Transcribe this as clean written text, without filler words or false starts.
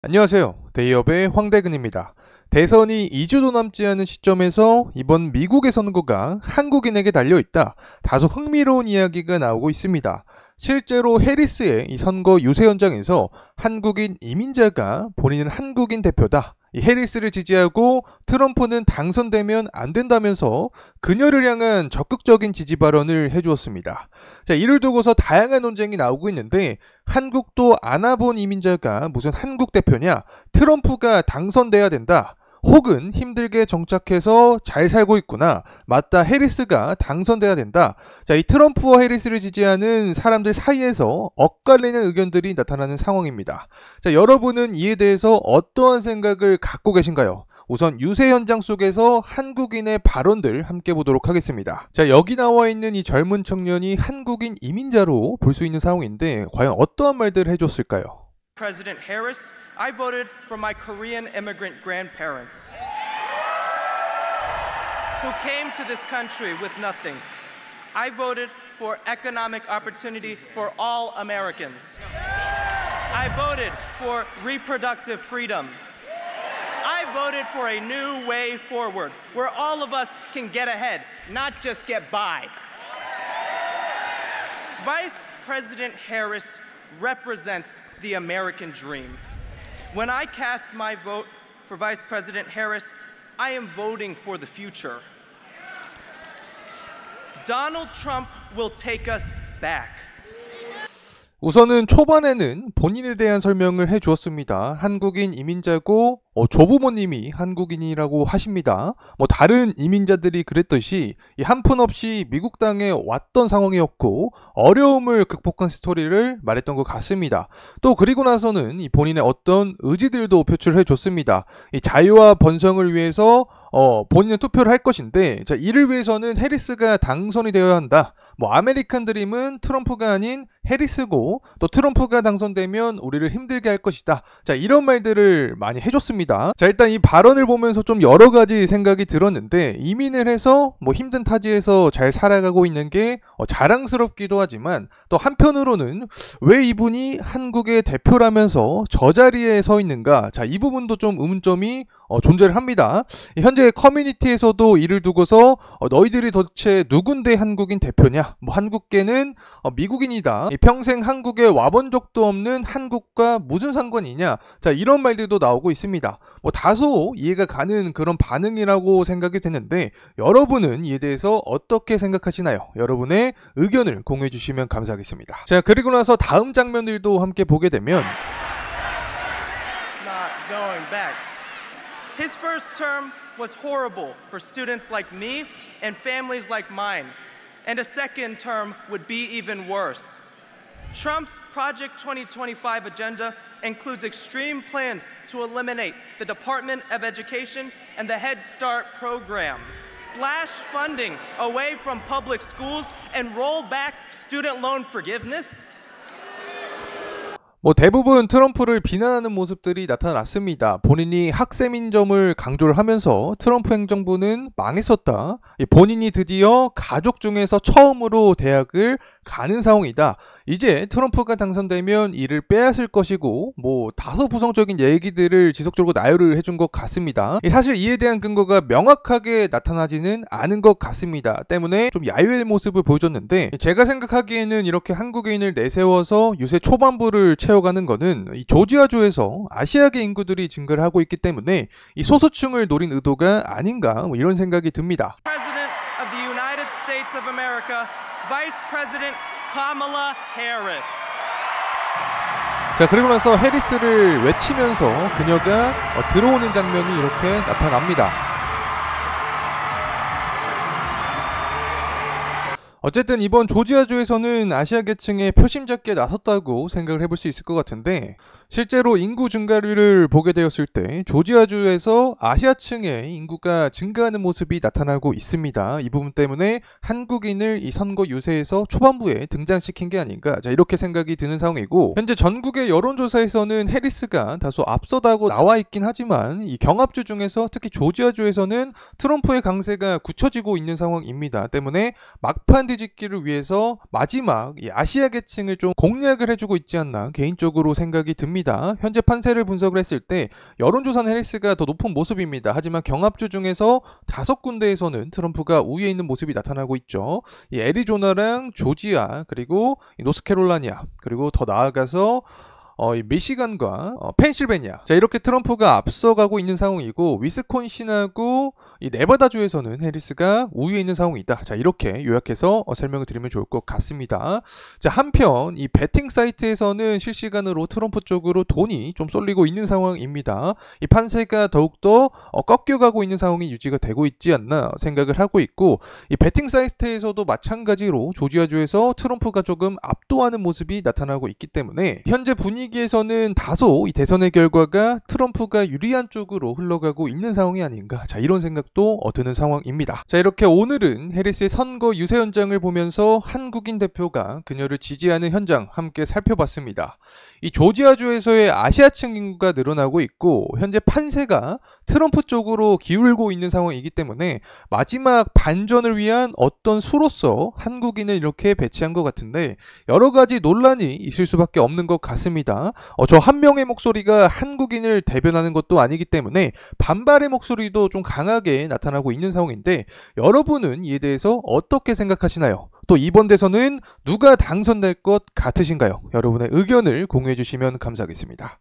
안녕하세요. 데이업의 황대근입니다. 대선이 2주도 남지 않은 시점에서 이번 미국의 선거가 한국인에게 달려있다. 다소 흥미로운 이야기가 나오고 있습니다. 실제로 해리스의 이 선거 유세 현장에서 한국인 이민자가 본인은 한국인 대표다. 이 해리스를 지지하고 트럼프는 당선되면 안 된다면서 그녀를 향한 적극적인 지지 발언을 해주었습니다. 자, 이를 두고서 다양한 논쟁이 나오고 있는데 한국도 안 와본 이민자가 무슨 한국 대표냐? 트럼프가 당선돼야 된다. 혹은 힘들게 정착해서 잘 살고 있구나. 맞다, 해리스가 당선돼야 된다. 자, 이 트럼프와 해리스를 지지하는 사람들 사이에서 엇갈리는 의견들이 나타나는 상황입니다. 자, 여러분은 이에 대해서 어떠한 생각을 갖고 계신가요? 우선 유세 현장 속에서 한국인의 발언들 함께 보도록 하겠습니다. 자, 여기 나와 있는 이 젊은 청년이 한국인 이민자로 볼 수 있는 상황인데 과연 어떠한 말들을 해줬을까요? President Harris, I voted for my Korean immigrant grandparents who came to this country with nothing. I voted for economic opportunity for all Americans. I voted for reproductive freedom. I voted for a new way forward where all of us can get ahead, not just get by. Vice President Harris represents the American dream. When I cast my vote for Vice President Harris, I am voting for the future. Donald Trump will take us back. 우선은 초반에는 본인에 대한 설명을 해주었습니다. 한국인 이민자고 조부모님이 한국인이라고 하십니다. 다른 이민자들이 그랬듯이 한푼없이 미국 땅에 왔던 상황이었고 어려움을 극복한 스토리를 말했던 것 같습니다. 또 그리고 나서는 본인의 어떤 의지들도 표출해 줬습니다. 이 자유와 번성을 위해서 본인은 투표를 할 것인데, 자, 이를 위해서는 해리스가 당선이 되어야 한다. 아메리칸 드림은 트럼프가 아닌 해리스고, 또 트럼프가 당선되면 우리를 힘들게 할 것이다. 자, 이런 말들을 많이 해줬습니다. 자, 일단 이 발언을 보면서 좀 여러 가지 생각이 들었는데, 이민을 해서 힘든 타지에서 잘 살아가고 있는 게 자랑스럽기도 하지만, 또 한편으로는 왜 이분이 한국의 대표라면서 저 자리에 서 있는가? 자, 이 부분도 좀 의문점이 존재를 합니다. 현재 커뮤니티에서도 이를 두고서 너희들이 도대체 누군데 한국인 대표냐? 한국계는 미국인이다. 평생 한국에 와본 적도 없는 한국과 무슨 상관이냐? 자, 이런 말들도 나오고 있습니다. 다소 이해가 가는 그런 반응이라고 생각이 되는데 여러분은 이에 대해서 어떻게 생각하시나요? 여러분의 의견을 공유해 주시면 감사하겠습니다. 자, 그리고 나서 다음 장면들도 함께 보게 되면 Not going back. His first term was horrible for students like me and families like mine, and a second term would be even worse. Trump's Project 2025 agenda includes extreme plans to eliminate the Department of Education and the Head Start program, slash funding away from public schools, and roll back student loan forgiveness. 대부분 트럼프를 비난하는 모습들이 나타났습니다. 본인이 학생인 점을 강조를 하면서 트럼프 행정부는 망했었다. 본인이 드디어 가족 중에서 처음으로 대학을 가는 상황이다. 이제 트럼프가 당선되면 이를 빼앗을 것이고 다소 부정적인 얘기들을 지속적으로 나열을 해준 것 같습니다. 사실 이에 대한 근거가 명확하게 나타나지는 않은 것 같습니다. 때문에 좀 야유의 모습을 보여줬는데 제가 생각하기에는 이렇게 한국인을 내세워서 유세 초반부를 채워가는 거는 이 조지아주에서 아시아계 인구들이 증가를 하고 있기 때문에 이 소수층을 노린 의도가 아닌가 이런 생각이 듭니다. President of the United States of America, Vice President Kamala Harris. 자, 그리고 나서 해리스를 외치면서 그녀가 들어오는 장면이 이렇게 나타납니다. 어쨌든 이번 조지아주에서는 아시아계층의 표심잡기에 나섰다고 생각을 해볼 수 있을 것 같은데 실제로 인구 증가율을 보게 되었을 때 조지아주에서 아시아층의 인구가 증가하는 모습이 나타나고 있습니다. 이 부분 때문에 한국인을 이 선거 유세에서 초반부에 등장시킨 게 아닌가, 자, 이렇게 생각이 드는 상황이고 현재 전국의 여론조사에서는 해리스가 다소 앞서다고 나와 있긴 하지만 이 경합주 중에서 특히 조지아주에서는 트럼프의 강세가 굳혀지고 있는 상황입니다. 때문에 막판 뒤집기를 위해서 마지막 이 아시아계층을 좀 공략을 해주고 있지 않나 개인적으로 생각이 듭니다. 보입니다. 현재 판세를 분석을 했을 때 여론조사는 해리스가 더 높은 모습입니다. 하지만 경합주 중에서 5군데에서는 트럼프가 우위에 있는 모습이 나타나고 있죠. 이 애리조나랑 조지아, 그리고 이 노스캐롤라이나, 그리고 더 나아가서 이 미시간과 펜실베니아, 자, 이렇게 트럼프가 앞서가고 있는 상황이고, 위스콘신하고 이 네바다주에서는 해리스가 우위에 있는 상황이다. 자, 이렇게 요약해서 설명을 드리면 좋을 것 같습니다. 자, 한편 이 베팅 사이트에서는 실시간으로 트럼프 쪽으로 돈이 좀 쏠리고 있는 상황입니다. 이 판세가 더욱더 꺾여가고 있는 상황이 유지가 되고 있지 않나 생각을 하고 있고, 이 베팅 사이트에서도 마찬가지로 조지아주에서 트럼프가 조금 압도하는 모습이 나타나고 있기 때문에 현재 분위기에서는 다소 이 대선의 결과가 트럼프가 유리한 쪽으로 흘러가고 있는 상황이 아닌가, 자, 이런 생각도 드는 상황입니다. 자, 이렇게 오늘은 해리스의 선거 유세 현장을 보면서 한국인 대표가 그녀를 지지하는 현장 함께 살펴봤습니다. 이 조지아주에서의 아시아층 인구가 늘어나고 있고, 현재 판세가 트럼프 쪽으로 기울고 있는 상황이기 때문에 마지막 반전을 위한 어떤 수로서 한국인을 이렇게 배치한 것 같은데, 여러 가지 논란이 있을 수밖에 없는 것 같습니다. 저 한 명의 목소리가 한국인을 대변하는 것도 아니기 때문에 반발의 목소리도 좀 강하게 나타나고 있는 상황인데, 여러분은 이에 대해서 어떻게 생각하시나요? 또 이번 대선은 누가 당선될 것 같으신가요? 여러분의 의견을 공유해 주시면 감사하겠습니다.